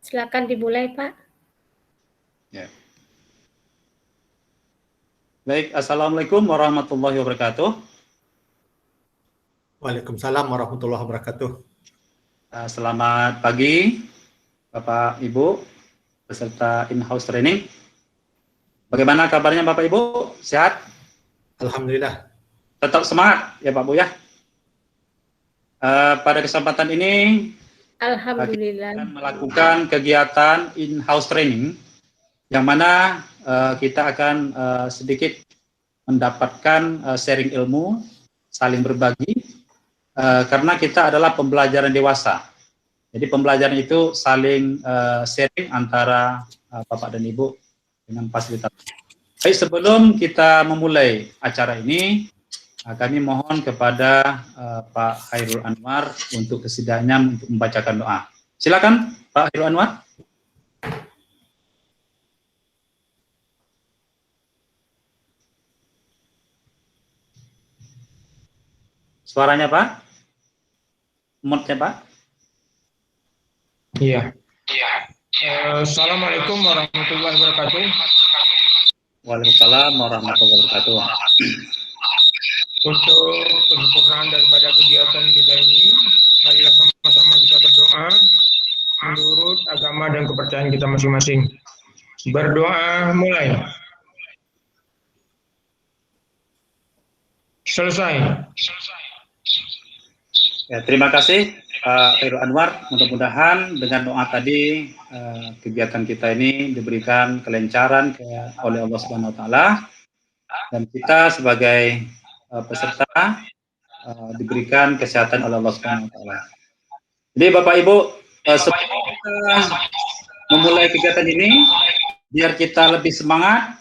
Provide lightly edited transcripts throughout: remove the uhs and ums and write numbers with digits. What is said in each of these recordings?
Silakan dimulai, Pak. Ya. Baik, Assalamualaikum warahmatullahi wabarakatuh. Waalaikumsalam warahmatullahi wabarakatuh. Selamat pagi, Bapak Ibu, peserta in-house training. Bagaimana kabarnya Bapak Ibu? Sehat? Alhamdulillah. Tetap semangat ya Pak Bu ya. Pada kesempatan ini, Alhamdulillah. kita akan melakukan kegiatan in-house training, yang mana kita akan sedikit mendapatkan sharing ilmu, saling berbagi, karena kita adalah pembelajaran dewasa. Jadi pembelajaran itu saling sharing antara Bapak dan Ibu dengan fasilitator. Baik, sebelum kita memulai acara ini, kami mohon kepada Pak Khairul Anwar untuk kesediaannya untuk membacakan doa. Silakan Pak Khairul Anwar. Suaranya Pak? Mute-nya Pak? Iya. Assalamualaikum warahmatullahi wabarakatuh. Waalaikumsalam warahmatullahi wabarakatuh. Untuk kesempurnaan daripada kegiatan kita ini, marilah sama-sama kita berdoa menurut agama dan kepercayaan kita masing-masing. Berdoa mulai. Selesai. Ya, terima kasih Pak Khairul Anwar. Mudah-mudahan dengan doa tadi kegiatan kita ini diberikan kelancaran oleh Allah Subhanahu Wa Taala, dan kita sebagai peserta diberikan kesehatan oleh Allah Subhanahu Wa Taala. Jadi Bapak Ibu, sebelum kita memulai kegiatan ini, biar kita lebih semangat,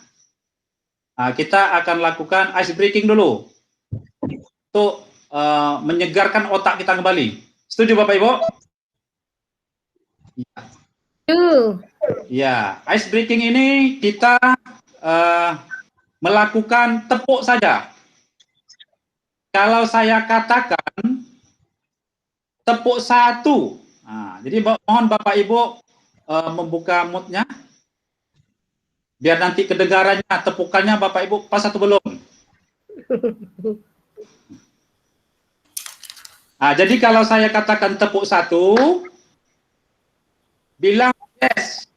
kita akan lakukan ice breaking dulu untuk menyegarkan otak kita kembali. Setuju Bapak Ibu? Ya, ice breaking ini kita melakukan tepuk saja. Kalau saya katakan tepuk satu, jadi mohon Bapak Ibu membuka moodnya, biar nanti kedengarannya tepukannya Bapak Ibu pas atau belum. Jadi kalau saya katakan tepuk satu, bilang yes.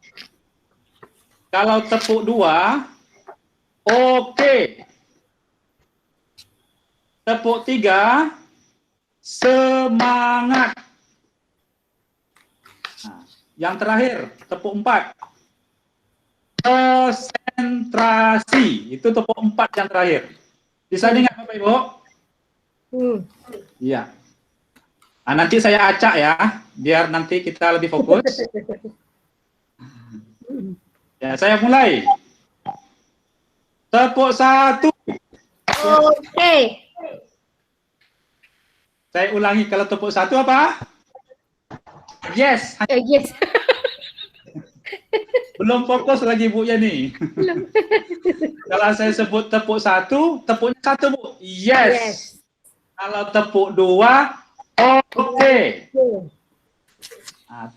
Kalau tepuk dua, oke. Tepuk tiga, semangat. Yang terakhir, tepuk empat, konsentrasi. Itu tepuk empat yang terakhir. Bisa dengar Bapak Ibu? Iya. Nanti saya acak ya, biar nanti kita lebih fokus. Ya, saya mulai. Tepuk satu. Oke. Saya ulangi, kalau tepuk satu apa? Yes. Yes. Belum fokus lagi Bu Yani. Kalau saya sebut tepuk satu, tepuknya satu Bu. Yes. Kalau tepuk dua, oke.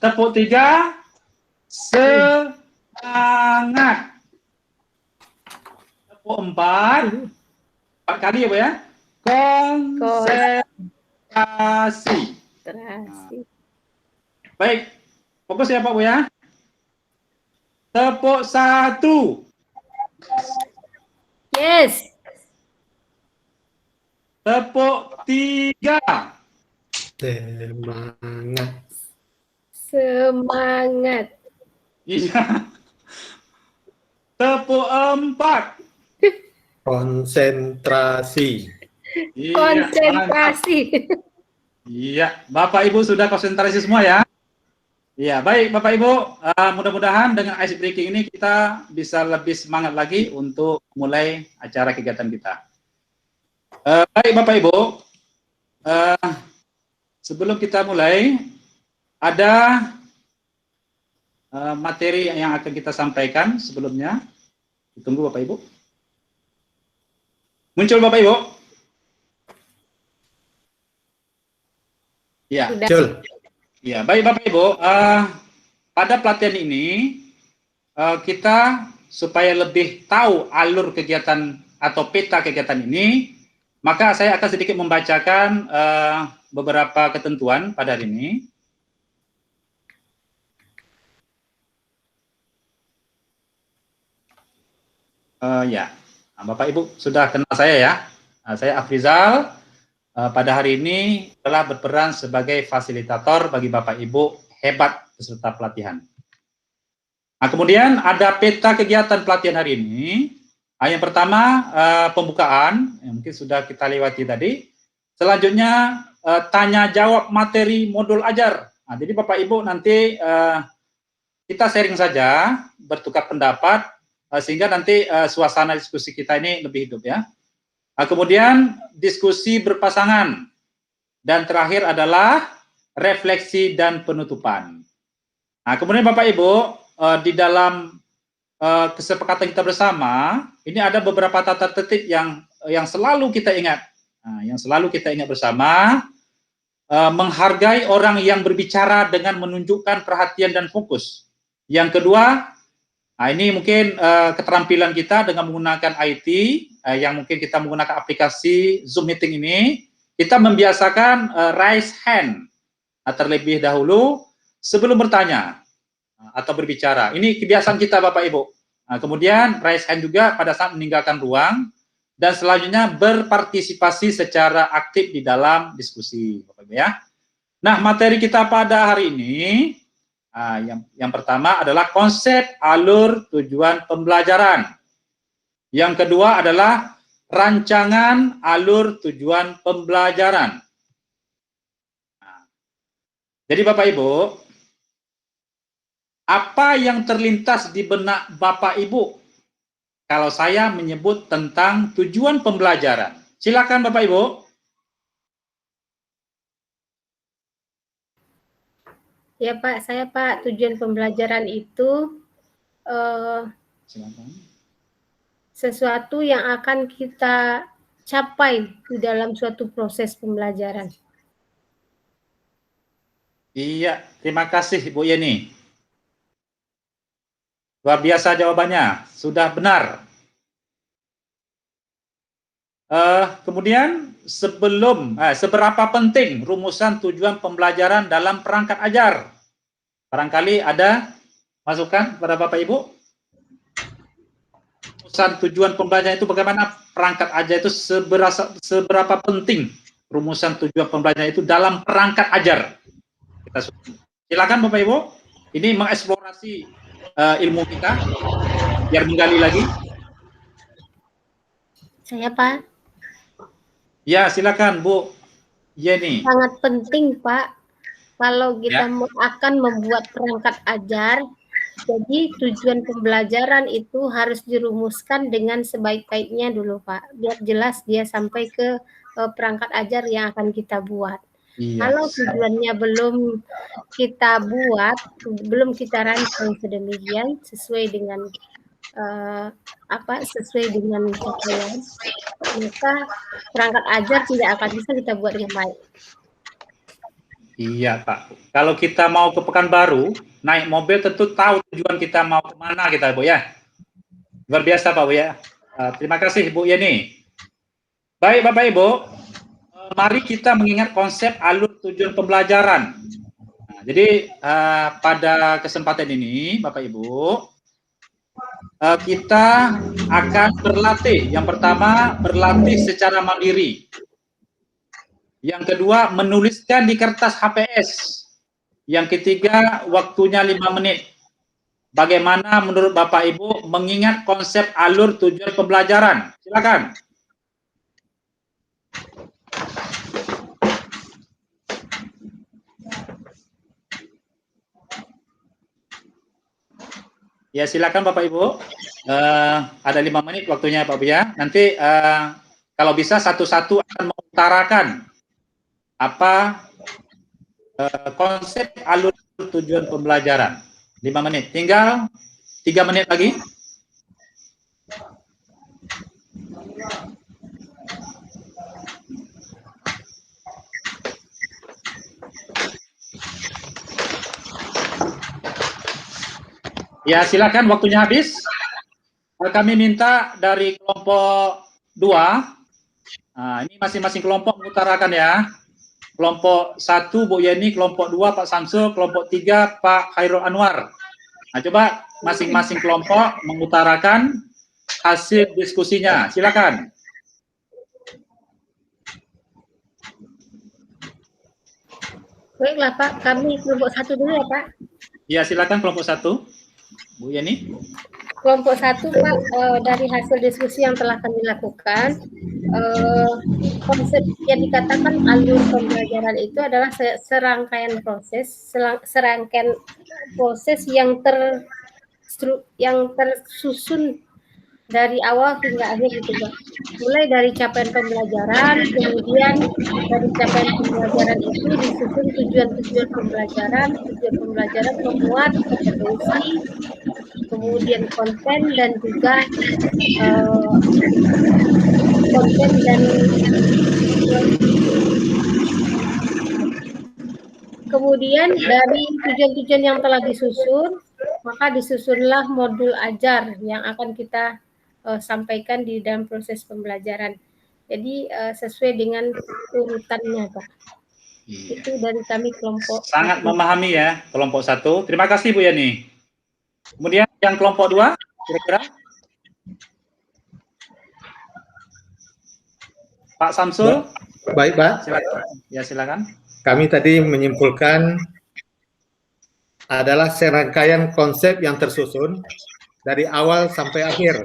Tepuk tiga, semangat. Tepuk empat kali ya Bu ya. Konsentrasi. Baik, fokus ya Pak Bu ya. Tepuk satu. Yes. Tepuk tiga. Semangat. Semangat. Iya. Tepuk empat. Konsentrasi. Iya, Konsentrasi. Iya, Bapak Ibu sudah konsentrasi semua ya? Iya, baik Bapak Ibu, mudah-mudahan dengan ice breaking ini kita bisa lebih semangat lagi untuk mulai acara kegiatan kita. Baik Bapak Ibu, sebelum kita mulai, ada materi yang akan kita sampaikan sebelumnya. Ditunggu Bapak Ibu. Muncul Bapak Ibu? Ya. Muncul. Ya, baik Bapak Ibu. pada pelatihan ini kita supaya lebih tahu alur kegiatan atau peta kegiatan ini, maka saya akan sedikit membacakan beberapa ketentuan pada hari ini. Ya, Bapak Ibu sudah kenal saya ya. Saya Afrizal. Pada hari ini telah berperan sebagai fasilitator bagi Bapak Ibu hebat peserta pelatihan. Nah, kemudian ada peta kegiatan pelatihan hari ini. Yang pertama pembukaan, yang mungkin sudah kita lewati tadi. Selanjutnya tanya jawab materi modul ajar. Nah, jadi Bapak Ibu nanti kita sharing saja, bertukar pendapat, sehingga nanti suasana diskusi kita ini lebih hidup ya. Kemudian diskusi berpasangan, dan terakhir adalah refleksi dan penutupan. Nah, kemudian Bapak Ibu di dalam kesepakatan kita bersama ini ada beberapa tata tertib yang selalu kita ingat. Nah, yang selalu kita ingat bersama, menghargai orang yang berbicara dengan menunjukkan perhatian dan fokus. Yang kedua, nah ini mungkin keterampilan kita dengan menggunakan IT, yang mungkin kita menggunakan aplikasi Zoom Meeting ini, kita membiasakan raise hand terlebih dahulu sebelum bertanya atau berbicara. Ini kebiasaan kita Bapak Ibu. Nah, kemudian raise hand juga pada saat meninggalkan ruang, dan selanjutnya berpartisipasi secara aktif di dalam diskusi Bapak Ibu ya. Nah, materi kita pada hari ini, yang pertama adalah konsep alur tujuan pembelajaran. Yang kedua adalah rancangan alur tujuan pembelajaran. Nah, jadi Bapak Ibu, apa yang terlintas di benak Bapak Ibu kalau saya menyebut tentang tujuan pembelajaran? Silakan Bapak Ibu. Ya Pak, saya Pak, tujuan pembelajaran itu sesuatu yang akan kita capai di dalam suatu proses pembelajaran. Iya, terima kasih Bu Yeni. Luar biasa jawabannya, sudah benar. Kemudian seberapa penting rumusan tujuan pembelajaran dalam perangkat ajar? Barangkali ada masukan pada Bapak Ibu? Rumusan tujuan pembelajaran itu bagaimana perangkat ajar itu seberapa penting rumusan tujuan pembelajaran itu dalam perangkat ajar? Silakan Bapak Ibu, ini mengeksplorasi ilmu kita biar menggali lagi. Saya Pak. Ya, silakan Bu Yeni. Sangat penting Pak, kalau kita akan membuat perangkat ajar, jadi tujuan pembelajaran itu harus dirumuskan dengan sebaik-baiknya dulu Pak, biar jelas dia sampai ke perangkat ajar yang akan kita buat. Kalau tujuannya belum kita buat, belum kita rancang sedemikian sesuai dengan sesuai dengan capaian, maka perangkat ajar tidak akan bisa kita buat yang baik. Iya Pak, kalau kita mau ke Pekanbaru naik mobil tentu tahu tujuan kita mau kemana kita Bu ya. Luar biasa Pak Bu ya. Terima kasih Bu Yeni. Baik Bapak Ibu, mari kita mengingat konsep alur tujuan pembelajaran. Nah, jadi pada kesempatan ini Bapak Ibu, kita akan berlatih. Yang pertama, berlatih secara mandiri. Yang kedua, menuliskan di kertas HPS. Yang ketiga, waktunya 5 menit. Bagaimana menurut Bapak Ibu mengingat konsep alur tujuan pembelajaran? Silakan. Ya, silakan Bapak Ibu. Ada 5 menit waktunya Pak Bu ya. Nanti kalau bisa satu-satu akan mengutarakan apa konsep alur tujuan pembelajaran. 5 menit. Tinggal 3 menit lagi. Ya, silakan, waktunya habis. Kami minta dari kelompok 2, nah, ini masing-masing kelompok mengutarakan ya. Kelompok 1 Bu Yeni, kelompok 2 Pak Samsul, kelompok 3 Pak Khairul Anwar. Nah, coba masing-masing kelompok mengutarakan hasil diskusinya. Silakan. Baiklah Pak, kami kelompok 1 dulu ya Pak. Ya, silakan kelompok 1. Bu Yeni. Kelompok 1 Pak, dari hasil diskusi yang telah kami lakukan, konsep yang dikatakan alur pembelajaran itu adalah serangkaian proses yang tersusun dari awal hingga akhir gitu Pak. Mulai dari capaian pembelajaran, kemudian dari capaian pembelajaran itu disusun tujuan pembelajaran memuat kompetensi, kemudian konten dan juga kemudian dari tujuan-tujuan yang telah disusun, maka disusunlah modul ajar yang akan kita sampaikan di dalam proses pembelajaran. Jadi sesuai dengan urutannya, Pak. Iya. Itu dari kami kelompok. Sangat memahami ya kelompok 1. Terima kasih Bu Yani. Kemudian yang kelompok 2, kira-kira Pak Samsul. Baik, Pak. Silakan. Ya, silakan. Kami tadi menyimpulkan adalah serangkaian konsep yang tersusun dari awal sampai akhir.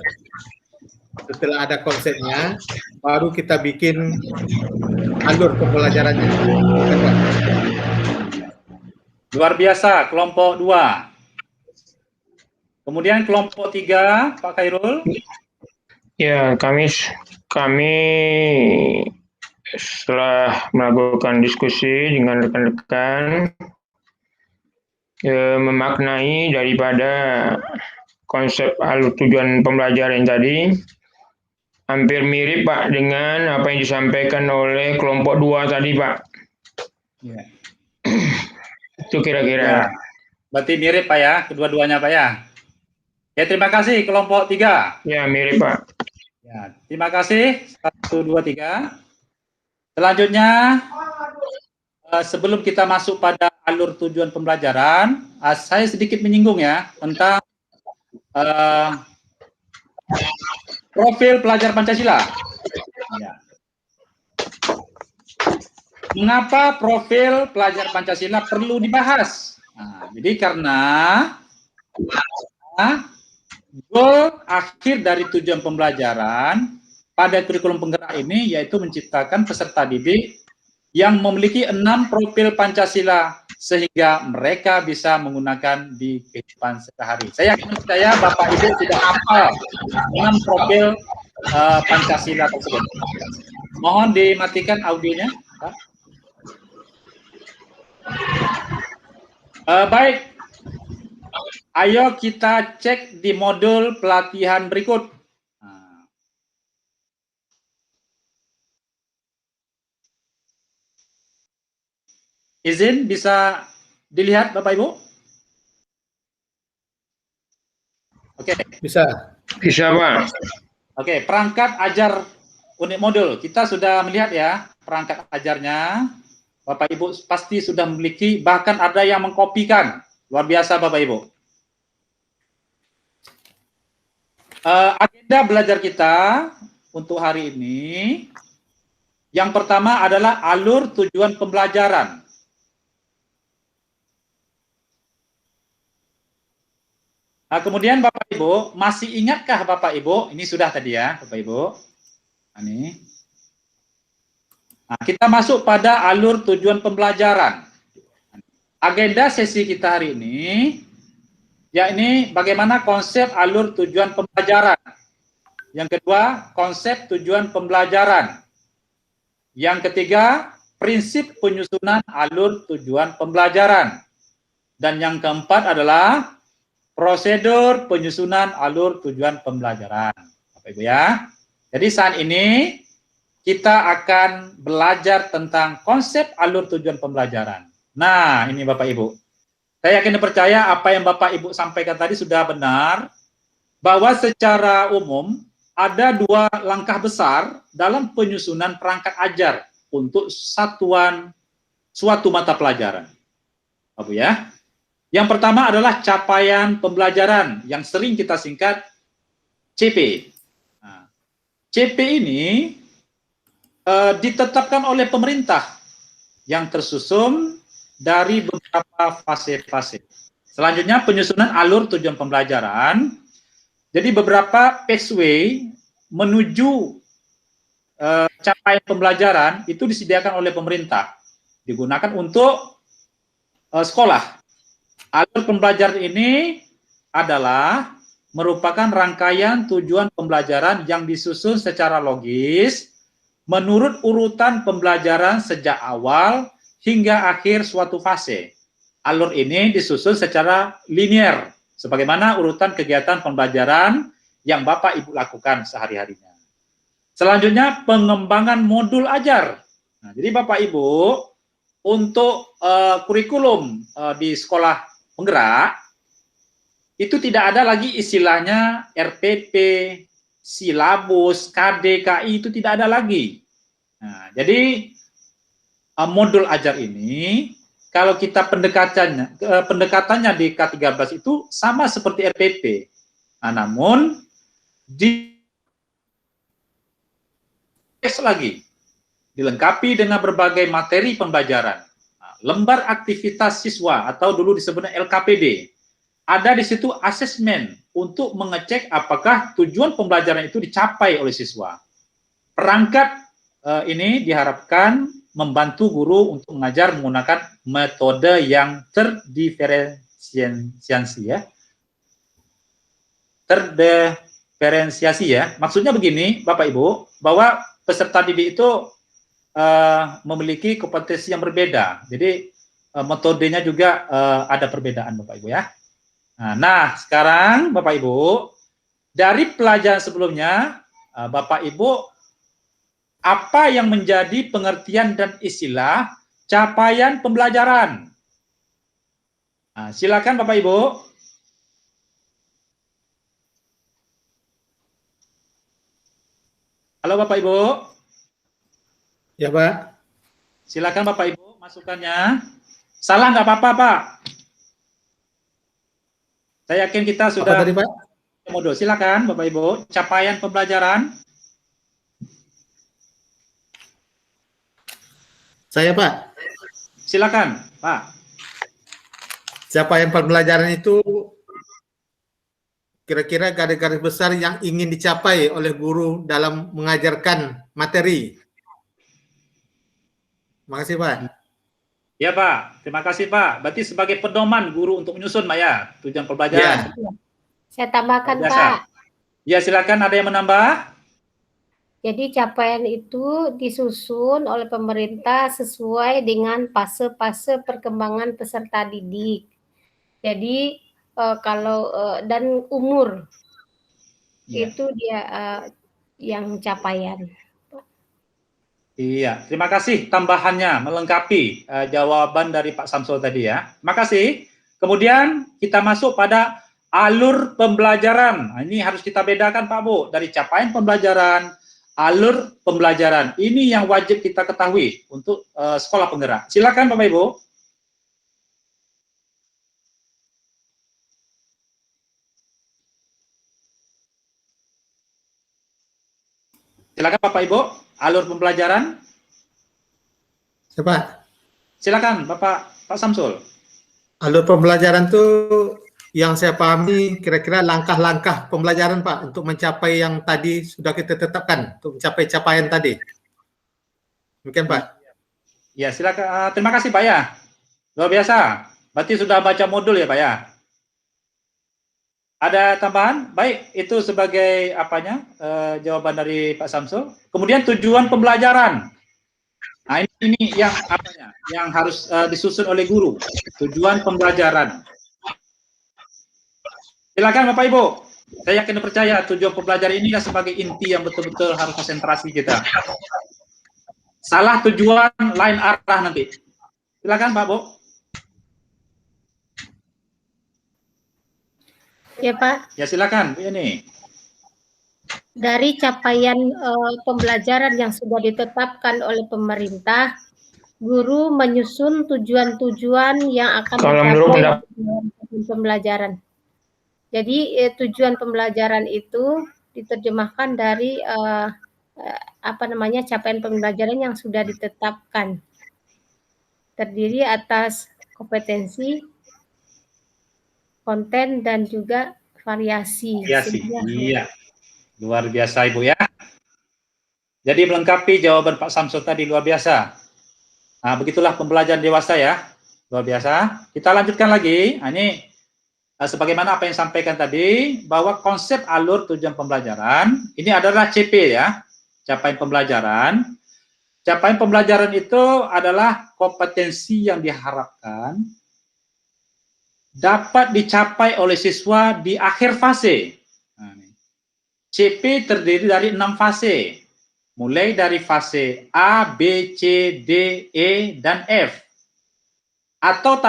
Setelah ada konsepnya, baru kita bikin alur pembelajarannya. Luar biasa, kelompok 2. Kemudian kelompok 3, Pak Khairul. Ya, kami setelah melakukan diskusi dengan rekan-rekan, memaknai daripada konsep alur tujuan pembelajaran tadi hampir mirip Pak dengan apa yang disampaikan oleh kelompok 2 tadi Pak. Ya. Itu kira-kira. Ya. Berarti mirip Pak ya, kedua-duanya Pak ya. Ya, terima kasih kelompok 3. Ya, mirip Pak. Ya, terima kasih. 1, 2, 3. Selanjutnya, sebelum kita masuk pada alur tujuan pembelajaran, saya sedikit menyinggung ya tentang profil pelajar Pancasila. Ya. Mengapa profil pelajar Pancasila perlu dibahas? Nah, jadi karena goal akhir dari tujuan pembelajaran pada kurikulum penggerak ini yaitu menciptakan peserta didik yang memiliki 6 profil Pancasila sehingga mereka bisa menggunakan di kehidupan sehari-hari. Saya yakin Bapak Ibu sudah hafal 6 profil Pancasila tersebut. Mohon dimatikan audionya, Pak. Baik. Ayo kita cek di modul pelatihan berikut. Izin bisa dilihat Bapak Ibu? Oke. Bisa. Bisa Pak. Oke, perangkat ajar unit modul. Kita sudah melihat ya perangkat ajarnya. Bapak Ibu pasti sudah memiliki, bahkan ada yang mengkopikan. Luar biasa Bapak Ibu. Agenda belajar kita untuk hari ini, yang pertama adalah alur tujuan pembelajaran. Nah, kemudian Bapak Ibu, masih ingatkah Bapak Ibu, ini sudah tadi ya Bapak Ibu, ini. Nah, kita masuk pada alur tujuan pembelajaran. Agenda sesi kita hari ini, yakni bagaimana konsep alur tujuan pembelajaran. Yang kedua, konsep tujuan pembelajaran. Yang ketiga, prinsip penyusunan alur tujuan pembelajaran. Dan yang keempat adalah prosedur penyusunan alur tujuan pembelajaran. Bapak Ibu ya. Jadi saat ini kita akan belajar tentang konsep alur tujuan pembelajaran. Nah, ini Bapak Ibu. Saya yakin dan percaya apa yang Bapak Ibu sampaikan tadi sudah benar, bahwa secara umum ada 2 langkah besar dalam penyusunan perangkat ajar untuk suatu mata pelajaran. Bapak ya. Yang pertama adalah capaian pembelajaran yang sering kita singkat CP. Nah, CP ini ditetapkan oleh pemerintah yang tersusun dari beberapa fase-fase. Selanjutnya penyusunan alur tujuan pembelajaran. Jadi beberapa pathway menuju capaian pembelajaran itu disediakan oleh pemerintah, digunakan untuk sekolah. Alur pembelajaran ini adalah merupakan rangkaian tujuan pembelajaran yang disusun secara logis menurut urutan pembelajaran sejak awal hingga akhir suatu fase. Alur ini disusun secara linear, sebagaimana urutan kegiatan pembelajaran yang Bapak Ibu lakukan sehari-harinya. Selanjutnya, pengembangan modul ajar. Nah, jadi Bapak Ibu, untuk kurikulum di sekolah penggerak, itu tidak ada lagi istilahnya RPP, silabus, KD, KI, itu tidak ada lagi. Nah, jadi modul ajar ini, kalau kita pendekatannya di K13 itu sama seperti RPP. Nah, namun dilengkapi dengan berbagai materi pembelajaran. Lembar aktivitas siswa atau dulu disebutnya LKPD. Ada di situ asesmen untuk mengecek apakah tujuan pembelajaran itu dicapai oleh siswa. Perangkat ini diharapkan membantu guru untuk mengajar menggunakan metode yang terdiferensiasi ya. Terdiferensiasi ya. Maksudnya begini, Bapak Ibu, bahwa peserta didik itu memiliki kompetensi yang berbeda. Jadi metodenya juga ada perbedaan, Bapak Ibu ya. Nah, sekarang Bapak Ibu, dari pelajaran sebelumnya, Bapak Ibu, apa yang menjadi pengertian dan istilah capaian pembelajaran? Nah, silakan Bapak Ibu. Halo Bapak Ibu. Ya Pak. Silakan Bapak Ibu masukannya. Salah nggak apa-apa Pak. Saya yakin kita sudah. Apa tadi Pak? Modul. Silakan Bapak Ibu. Capaian pembelajaran. Saya Pak. Silakan Pak. Capaian pembelajaran itu kira-kira garis-garis besar yang ingin dicapai oleh guru dalam mengajarkan materi. Terima kasih Pak. Ya Pak, terima kasih Pak. Berarti sebagai pedoman guru untuk menyusun Pak ya, tujuan pembelajaran. Ya. Saya tambahkan Biasa. Pak. Ya silakan, ada yang menambah? Jadi capaian itu disusun oleh pemerintah sesuai dengan fase-fase perkembangan peserta didik. Jadi dan umur itu dia yang capaian. Iya, terima kasih tambahannya melengkapi jawaban dari Pak Samsul tadi ya. Terima kasih. Kemudian kita masuk pada alur pembelajaran. Nah, ini harus kita bedakan Pak Bu, dari capaian pembelajaran, alur pembelajaran. Ini yang wajib kita ketahui untuk sekolah penggerak. Silakan Bapak Ibu. Silakan Bapak Ibu, alur pembelajaran. Siapa? Silakan Bapak Samsul. Alur pembelajaran itu yang saya pahami kira-kira langkah-langkah pembelajaran Pak untuk mencapai yang tadi sudah kita tetapkan, untuk mencapai capaian tadi. Demikian Pak. Ya silakan. Terima kasih Pak ya. Luar biasa. Berarti sudah baca modul ya Pak ya. Ada tambahan? Baik, itu sebagai apanya jawaban dari Pak Samsul. Kemudian tujuan pembelajaran. Nah ini yang apanya? Yang harus disusun oleh guru. Tujuan pembelajaran. Silakan Bapak Ibu. Saya yakin dan percaya tujuan pembelajaran ini sebagai inti yang betul-betul harus konsentrasi kita. Salah tujuan lain arah nanti. Silakan Pak Bu. Ya Pak, Ya silakan Bu Yani. dari capaian pembelajaran yang sudah ditetapkan oleh pemerintah, guru menyusun tujuan-tujuan yang akan Kalau menurut dicapai pendapat dalam pembelajaran. Jadi tujuan pembelajaran itu diterjemahkan dari apa namanya, capaian pembelajaran yang sudah ditetapkan. Terdiri atas kompetensi, konten, dan juga variasi. Variasi. Sehingga, Iya. Luar biasa Ibu ya. Jadi melengkapi jawaban Pak Samsul tadi, luar biasa. Nah, begitulah pembelajaran dewasa ya. Luar biasa. Kita lanjutkan lagi. Nah, ini sebagaimana apa yang disampaikan tadi, bahwa konsep alur tujuan pembelajaran, ini adalah CP ya, capaian pembelajaran. Capaian pembelajaran itu adalah kompetensi yang diharapkan dapat dicapai oleh siswa di akhir fase. Nah, CP terdiri dari 6 fase, mulai dari fase A, B, C, D, E, dan F, atau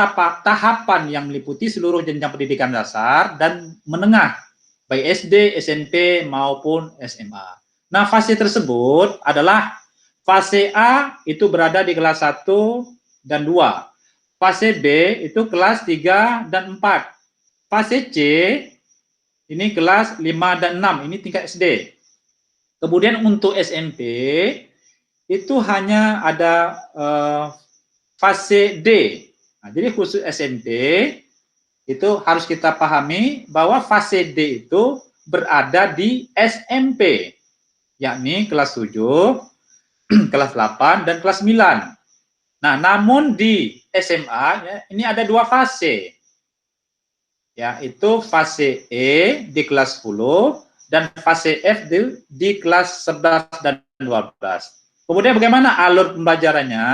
tahapan yang meliputi seluruh jenjang pendidikan dasar dan menengah, baik SD, SMP, maupun SMA. Nah, fase tersebut adalah fase A itu berada di kelas 1 dan 2. Fase B itu kelas 3 dan 4. Fase C ini kelas 5 dan 6, ini tingkat SD. Kemudian untuk SMP itu hanya ada fase D. Nah, jadi khusus SMP itu harus kita pahami bahwa fase D itu berada di SMP, yakni kelas 7, kelas 8, dan kelas 9. Nah, namun di SMA ya, ini ada 2 fase, yaitu fase E di kelas 10 dan fase F di kelas 11 dan 12. Kemudian bagaimana alur pembelajarannya?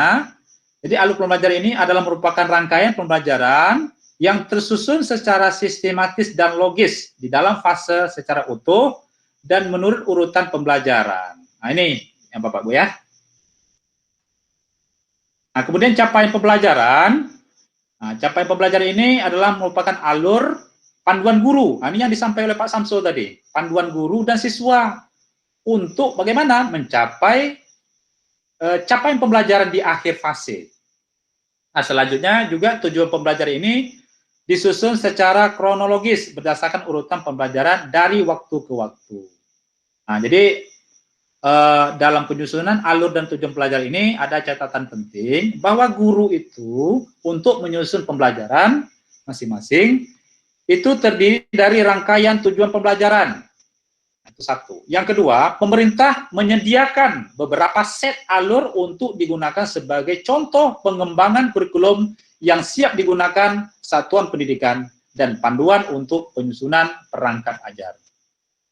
Jadi alur pembelajaran ini adalah merupakan rangkaian pembelajaran yang tersusun secara sistematis dan logis di dalam fase secara utuh dan menurut urutan pembelajaran. Nah, ini yang Bapak Bu ya. Nah, kemudian capaian pembelajaran. Nah, capaian pembelajaran ini adalah merupakan alur panduan guru. Nah, ini yang disampaikan oleh Pak Samsul tadi. Panduan guru dan siswa untuk bagaimana mencapai capaian pembelajaran di akhir fase. Nah, selanjutnya juga tujuan pembelajaran ini disusun secara kronologis berdasarkan urutan pembelajaran dari waktu ke waktu. Nah, jadi dalam penyusunan alur dan tujuan pelajaran ini ada catatan penting bahwa guru itu untuk menyusun pembelajaran masing-masing itu terdiri dari rangkaian tujuan pembelajaran. Itu satu. Yang kedua, pemerintah menyediakan beberapa set alur untuk digunakan sebagai contoh pengembangan kurikulum yang siap digunakan satuan pendidikan dan panduan untuk penyusunan perangkat ajar.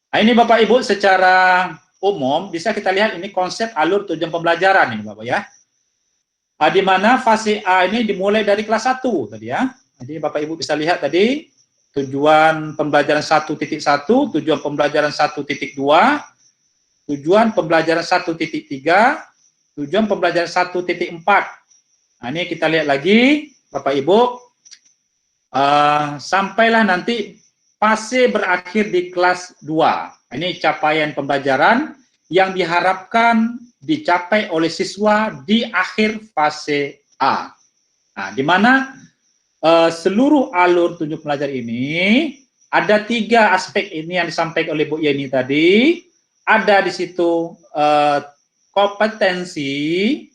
Nah, ini Bapak Ibu secara umum bisa kita lihat ini konsep alur tujuan pembelajaran ini Bapak ya. Di mana fase A ini dimulai dari kelas 1 tadi ya. Jadi Bapak Ibu bisa lihat tadi tujuan pembelajaran 1.1, tujuan pembelajaran 1.2, tujuan pembelajaran 1.3, tujuan pembelajaran 1.4. Nah, ini kita lihat lagi Bapak Ibu sampailah nanti fase berakhir di kelas 2. Ini capaian pembelajaran yang diharapkan dicapai oleh siswa di akhir fase A. Nah, di mana seluruh alur tujuan pelajaran ini ada 3 aspek ini yang disampaikan oleh Bu Yeni tadi. Ada di situ kompetensi,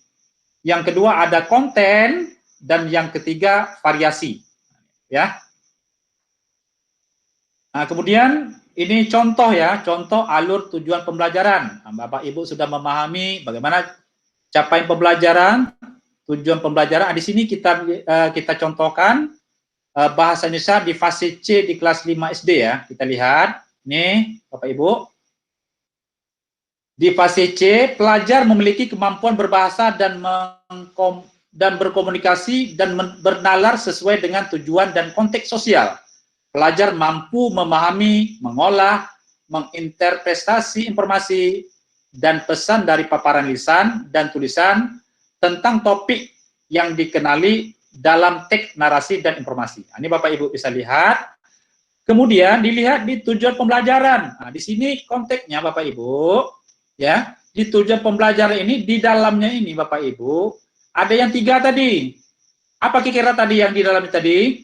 yang kedua ada konten, dan yang ketiga variasi. Ya. Nah, kemudian ini contoh ya, contoh alur tujuan pembelajaran. Nah, Bapak Ibu sudah memahami bagaimana capaian pembelajaran, tujuan pembelajaran. Di sini kita contohkan bahasa Indonesia di fase C di kelas 5 SD ya. Kita lihat, nih Bapak Ibu. Di fase C, pelajar memiliki kemampuan berbahasa dan berkomunikasi dan bernalar sesuai dengan tujuan dan konteks sosial. Pelajar mampu memahami, mengolah, menginterpretasi informasi dan pesan dari paparan lisan dan tulisan tentang topik yang dikenali dalam teks narasi dan informasi. Ini Bapak Ibu bisa lihat Kemudian dilihat di tujuan pembelajaran. Nah, di sini konteksnya Bapak Ibu, ya. Di tujuan pembelajaran ini, di dalamnya ini Bapak Ibu, ada yang 3 tadi. Apa kira-kira tadi yang di dalam tadi?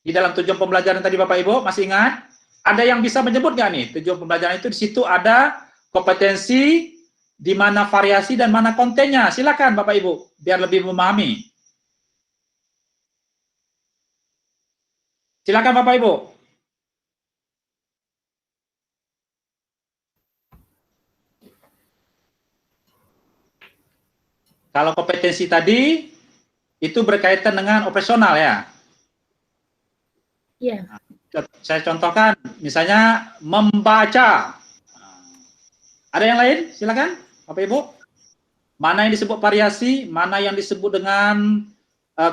Di dalam tujuan pembelajaran tadi Bapak Ibu, masih ingat? Ada yang bisa menyebut nggak nih? Tujuan pembelajaran itu di situ ada kompetensi, di mana variasi dan mana kontennya. Silakan Bapak Ibu, biar lebih memahami. Silakan Bapak Ibu. Kalau kompetensi tadi itu berkaitan dengan operasional ya. Iya. Saya contohkan, misalnya membaca. Ada yang lain? Silakan, Bapak Ibu. Mana yang disebut variasi, mana yang disebut dengan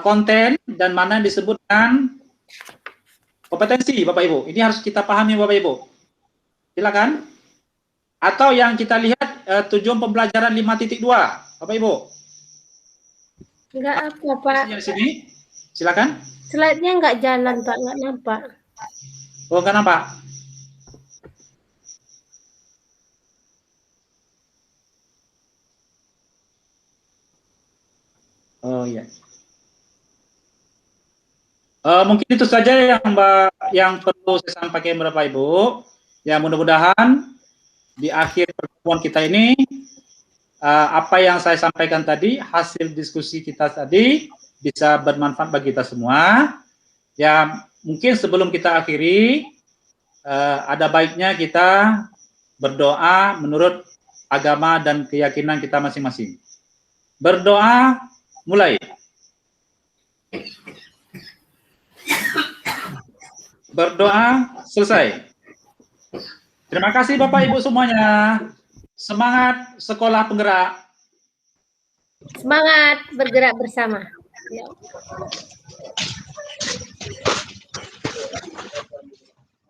konten, dan mana yang disebut dengan kompetensi, Bapak Ibu. Ini harus kita pahami, Bapak Ibu. Silakan. Atau yang kita lihat tujuan pembelajaran 5.2, Bapak Ibu. Enggak apa, Pak. Di sini, silakan. Slide-nya enggak jalan, Pak, enggak nampak. Oh, enggak nampak. Oh iya. Mungkin itu saja yang perlu saya sampaikan Bapak Ibu. Ya mudah-mudahan di akhir pertemuan kita ini apa yang saya sampaikan tadi, hasil diskusi kita tadi bisa bermanfaat bagi kita semua. Ya mungkin sebelum kita akhiri, ada baiknya kita berdoa menurut agama dan keyakinan kita masing-masing. Berdoa mulai. Berdoa selesai. Terima kasih Bapak Ibu semuanya. Semangat sekolah penggerak. Semangat bergerak bersama. Ya.